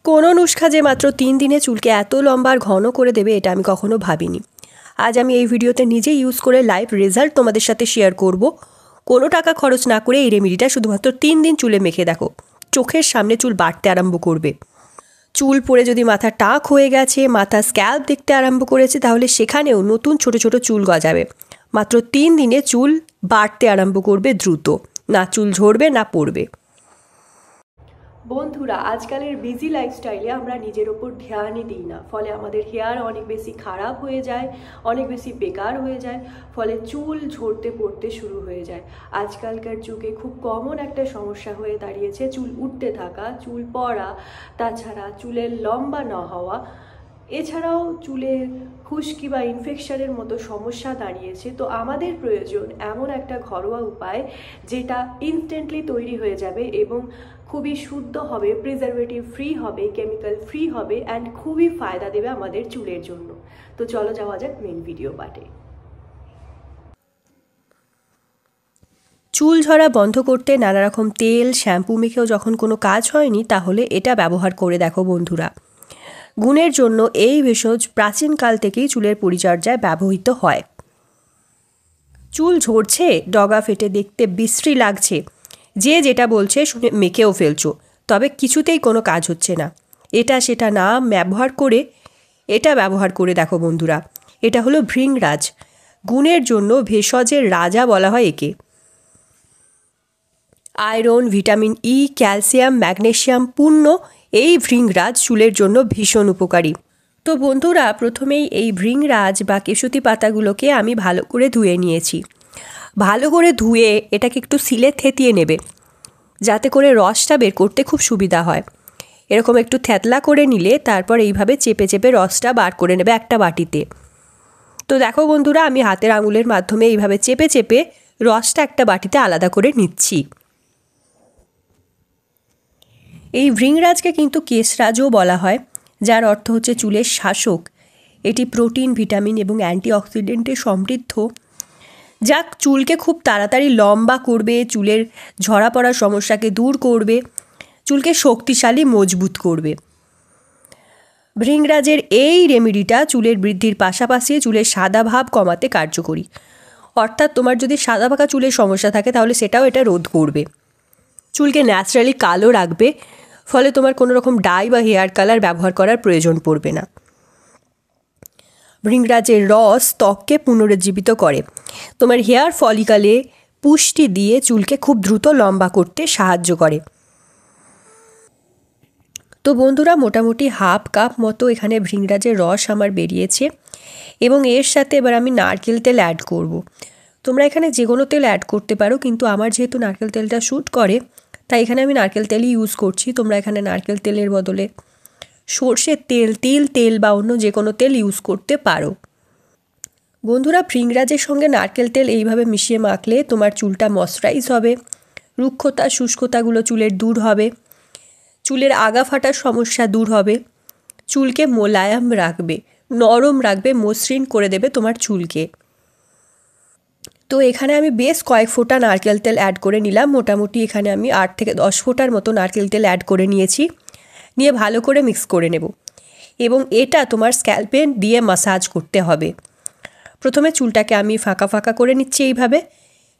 কোনো নুস্খা যে মাত্র 3 দিনে চুলকে এত লম্বা আর ঘন করে দেবে এটা আমি কখনো ভাবিনি। আজ আমি এই ভিডিওতে নিজে ইউজ করে লাইভ রেজাল্ট তোমাদের সাথে শেয়ার করব। কোনো টাকা খরচ না করে এই রেমেডিটা শুধুমাত্র 3 দিন চুলে মেখে দেখো, চোখের সামনে চুল বাড়তে আরম্ভ করবে। চুল পড়ে যদি মাথা টাক হয়ে গেছে, মাথা স্ক্যাল্প দেখতে আরম্ভ করেছে, তাহলে সেখানেও নতুন ছোট ছোট চুল গজাবে। মাত্র 3 দিনে চুল বাড়তে আরম্ভ করবে দ্রুত, না চুল ঝরবে না পড়বে। বন্ধুরা, আজকালের বিজি লাইফস্টাইলে আমরা নিজের ওপর ধ্যানই দিই না, ফলে আমাদের হেয়ার অনেক বেশি খারাপ হয়ে যায়, অনেক বেশি বেকার হয়ে যায়, ফলে চুল ঝরতে পড়তে শুরু হয়ে যায়। আজকালকার যুগে খুব কমন একটা সমস্যা হয়ে দাঁড়িয়েছে চুল উঠতে থাকা, চুল পড়া, তাছাড়া চুলের লম্বা না হওয়া, এছাড়াও চুলের খুশকি বা ইনফেকশনের মতো সমস্যা দাঁড়িয়েছে। তো আমাদের প্রয়োজন এমন একটা ঘরোয়া উপায় যেটা ইনস্ট্যান্টলি তৈরি হয়ে যাবে এবং খুবই শুদ্ধ হবে, প্রিজারভেটিভ ফ্রি হবে, কেমিক্যাল ফ্রি হবে অ্যান্ড খুবই ফায়দা দেবে আমাদের চুলের জন্য। তো চলো যাওয়া যাক মেন ভিডিও পার্টে। চুল ঝরা বন্ধ করতে নানা রকম তেল শ্যাম্পু মেখেও যখন কোনো কাজ হয়নি, তাহলে এটা ব্যবহার করে দেখো বন্ধুরা। গুণের জন্য এই ভেষজ প্রাচীনকাল থেকেই চুলের পরিচর্যায় ব্যবহৃত হয়। চুল ঝরছে, ডগা ফেটে দেখতে বিশ্রী লাগছে, যে যেটা বলছে শুনে মেখেও ফেলছো, তবে কিছুতেই কোনো কাজ হচ্ছে না। এটা সেটা না ব্যবহার করে দেখো বন্ধুরা। এটা হলো ভৃংরাজ। গুণের জন্য ভেষজের রাজা বলা হয় একে। Iron, vitamin E, calcium, magnesium পূর্ণ এই ভৃংরাজ চুলের জন্য ভীষণ উপকারী। তো বন্ধুরা, প্রথমেই এই ভৃংরাজ বা কেশুতি পাতাগুলোকে আমি ভালো করে ধুয়ে নিয়েছি। ভালো করে ধুয়ে এটাকে একটু সিলে থেতিয়ে নেবে, যাতে করে রসটা বের করতে খুব সুবিধা হয়। এরকম একটু থ্যাতলা করে নিলে তারপর এইভাবে চেপে চেপে রসটা বার করে নেবে একটা বাটিতে। তো দেখো বন্ধুরা, আমি হাতের আঙুলের মাধ্যমে এইভাবে চেপে চেপে রসটা একটা বাটিতে আলাদা করে নিচ্ছি। এই ভৃংরাজকে কিন্তু কেশরাজও বলা হয়, যার অর্থ হচ্ছে চুলের শাসক। এটি প্রোটিন, ভিটামিন এবং অ্যান্টিঅক্সিডেন্টে সমৃদ্ধ, যা চুলকে খুব তাড়াতাড়ি লম্বা করবে, চুলের ঝরা পড়ার সমস্যাকে দূর করবে, চুলকে শক্তিশালী মজবুত করবে। ভৃংরাজের এই রেমেডিটা চুলের বৃদ্ধির পাশাপাশি চুলের সাদা ভাব কমাতে কার্যকরী। অর্থাৎ তোমার যদি সাদা পাকা চুলের সমস্যা থাকে তাহলে সেটাও এটা রোধ করবে। চুলকে ন্যাচারালি কালো রাখবে, ফলে তোমার কোনো রকম ডাই বা হেয়ার কালার ব্যবহার করার প্রয়োজন পড়বে না। ভৃংরাজের রস ত্বককে পুনরুজ্জীবিত করে, তোমার হেয়ার ফলিকালে পুষ্টি দিয়ে চুলকে খুব দ্রুত লম্বা করতে সাহায্য করে। তো বন্ধুরা, মোটামুটি হাফ কাপ মতো এখানে ভৃংরাজের রস আমার বেরিয়েছে এবং এর সাথে এবার আমি নারকেল তেল অ্যাড করব। তোমরা এখানে যে কোনো তেল অ্যাড করতে পারো, কিন্তু আমার যেহেতু নারকেল তেলটা শ্যুট করে তাই এখানে আমি নারকেল তেলই ইউজ করছি। তোমরা এখানে নারকেল তেলের বদলে সর্ষের তেল, তিল তেল বা অন্য যে কোনো তেল ইউজ করতে পারো। বন্ধুরা, ভৃংরাজের সঙ্গে নারকেল তেল এইভাবে মিশিয়ে মাখলে তোমার চুলটা ময়শ্চারাইজ হবে, রুক্ষতা শুষ্কতাগুলো চুলের দূর হবে, চুলের আগা ফাটার সমস্যা দূর হবে, চুলকে মোলায়েম রাখবে, নরম রাখবে, মসৃণ করে দেবে তোমার চুলকে। তো এখানে আমি বেশ কয়েক ফোঁটা নারকেল তেল অ্যাড করে নিলাম। মোটামুটি এখানে আমি 8 থেকে 10 ফোঁটার মতো নারকেল তেল অ্যাড করে নিয়েছি। নিয়ে ভালো করে মিক্স করে নেব এবং এটা তোমার স্ক্যাল্পে দিয়ে মাসাজ করতে হবে। প্রথমে চুলটাকে আমি ফাঁকা ফাঁকা করে নিচ্ছি এইভাবে,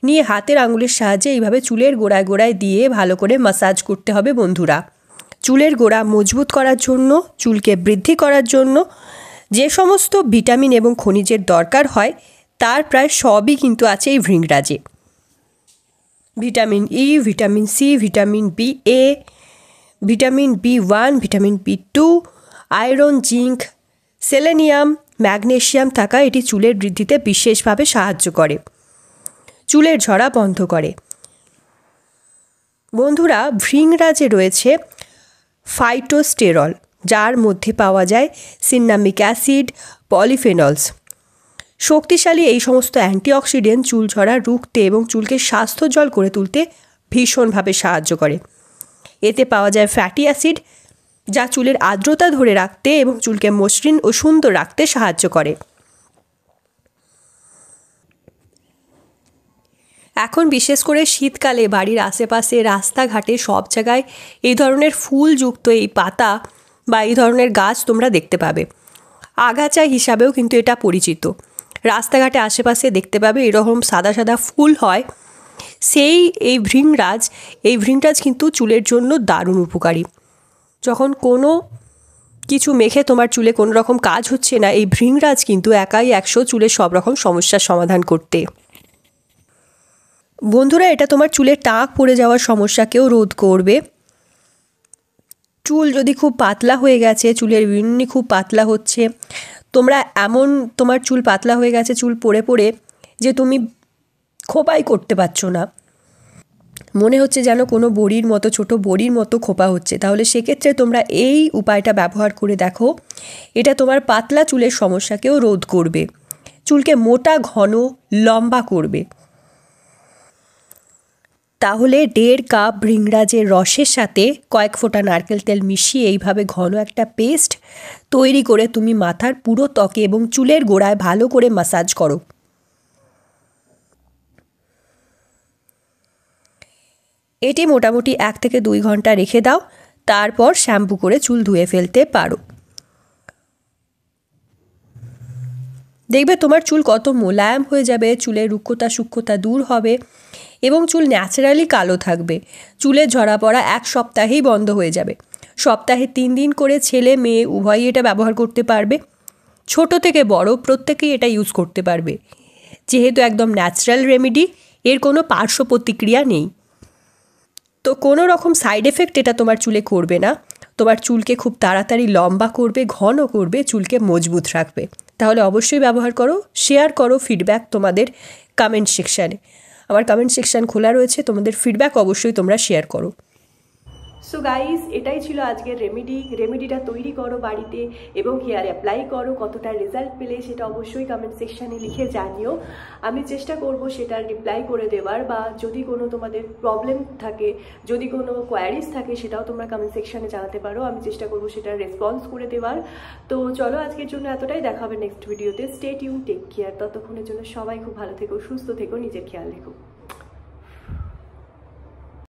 নিয়ে হাতের আঙুলের সাহায্যে এইভাবে চুলের গোড়ায় গোড়ায় দিয়ে ভালো করে মাসাজ করতে হবে বন্ধুরা। চুলের গোড়া মজবুত করার জন্য, চুলকে বৃদ্ধি করার জন্য যে সমস্ত ভিটামিন এবং খনিজের দরকার হয় তার প্রায় সবই কিন্তু আছে এই ভৃংরাজে। Vitamin E, vitamin C, vitamin B A, vitamin B one, vitamin B two, iron, zinc, selenium, magnesium থাকা এটি চুলের বৃদ্ধিতে বিশেষভাবে সাহায্য করে, চুলের ঝরা বন্ধ করে। বন্ধুরা, ভৃংরাজে রয়েছে ফাইটোস্টেরল, যার মধ্যে পাওয়া যায় সিনামিক অ্যাসিড, পলিফেনলস। শক্তিশালী এই সমস্ত অ্যান্টিঅক্সিডেন্ট চুল ঝরা রুখতে এবং চুলকে স্বাস্থ্যোজ্জ্বল করে তুলতে ভীষণভাবে সাহায্য করে। এতে পাওয়া যায় ফ্যাটি অ্যাসিড, যা চুলের আর্দ্রতা ধরে রাখতে এবং চুলকে মসৃণ ও সুন্দর রাখতে সাহায্য করে। এখন বিশেষ করে শীতকালে বাড়ির আশেপাশে, রাস্তাঘাটে সব জায়গায় এই ধরনের ফুলযুক্ত এই পাতা বা এই ধরনের গাছ তোমরা দেখতে পাবে। আগাছা হিসাবেও কিন্তু এটা পরিচিত। রাস্তাঘাটে আশেপাশে দেখতে পাবে এরকম সাদা সাদা ফুল হয়। এই ভৃংরাজ কিন্তু চুলের জন্য দারুণ উপকারী। যখন কোনো কিছু মেখে তোমার চুলে কোনো রকম কাজ হচ্ছে না, এই ভৃংরাজ কিন্তু একাই 100 চুলের সব রকম সমস্যার সমাধান করতে। বন্ধুরা, এটা তোমার চুলের টাক পড়ে যাওয়ার সমস্যাকেও রোধ করবে। চুল যদি খুব পাতলা হয়ে গেছে, চুলের বিনুনি খুব পাতলা হচ্ছে, তোমার চুল পাতলা হয়ে গেছে, চুল পড়ে পড়ে যে তুমি খোপাই করতে পারছো না, মনে হচ্ছে যেন কোনো বড়ির মতো, ছোট বড়ির মতো খোপা হচ্ছে, তাহলে সেক্ষেত্রে তোমরা এই উপায়টা ব্যবহার করে দেখো। এটা তোমার পাতলা চুলের সমস্যাকেও রোধ করবে, চুলকে মোটা ঘন লম্বা করবে। তাহলে 1.5 কাপ ভৃংরাজের রসের সাথে কয়েক ফোঁটা নারকেল তেল মিশিয়ে এইভাবে ঘন একটা পেস্ট তৈরি করে তুমি মাথার পুরো ত্বকে এবং চুলের গোড়ায় ভালো করে ম্যাসাজ করো। এটি মোটামুটি 1 থেকে 2 ঘন্টা রেখে দাও, তারপর শ্যাম্পু করে চুল ধুয়ে ফেলতে পারো। দেখবে তোমার চুল কত মোলায়েম হয়ে যাবে, চুলের রুক্ষতা সূক্ষ্মতা দূর হবে এবং চুল ন্যাচারালি কালো থাকবে। চুলের ঝরা পড়া 1 সপ্তাহেই বন্ধ হয়ে যাবে। সপ্তাহে 3 দিন করে ছেলে মেয়ে উভয়ই এটা ব্যবহার করতে পারবে। ছোট থেকে বড় প্রত্যেকেই এটা ইউজ করতে পারবে। যেহেতু একদম ন্যাচারাল রেমেডি, এর কোনো পার্শ্ব প্রতিক্রিয়া নেই, তো কোনো রকম সাইড এফেক্ট এটা তোমার চুলে করবে না। তোমার চুলকে খুব তাড়াতাড়ি লম্বা করবে, ঘন করবে, চুলকে মজবুত রাখবে। তাহলে অবশ্যই ব্যবহার করো, শেয়ার করো ফিডব্যাক তোমাদের কমেন্ট সেকশানে। আমার কমেন্ট সেকশান খোলা রয়েছে, তোমাদের ফিডব্যাক অবশ্যই তোমরা শেয়ার করো। সো গাইস, এটাই ছিল আজকের রেমেডিটা তৈরি করো বাড়িতে এবং হেয়ারে অ্যাপ্লাই করো। কতটা রেজাল্ট পেলে সেটা অবশ্যই কমেন্ট সেকশানে লিখে জানিও। আমি চেষ্টা করব সেটার রিপ্লাই করে দেওয়ার, বা যদি কোনো তোমাদের প্রবলেম থাকে, যদি কোনো কোয়ারিজ থাকে, সেটাও তোমরা কমেন্ট সেকশানে জানাতে পারো। আমি চেষ্টা করব সেটার রেসপন্স করে দেওয়ার। তো চলো, আজকের জন্য এতটাই। দেখা হবে নেক্সট ভিডিওতে। Stay tune, take care. ততক্ষণের জন্য সবাই খুব ভালো থেকো, সুস্থ থেকো, নিজের খেয়াল রেখো।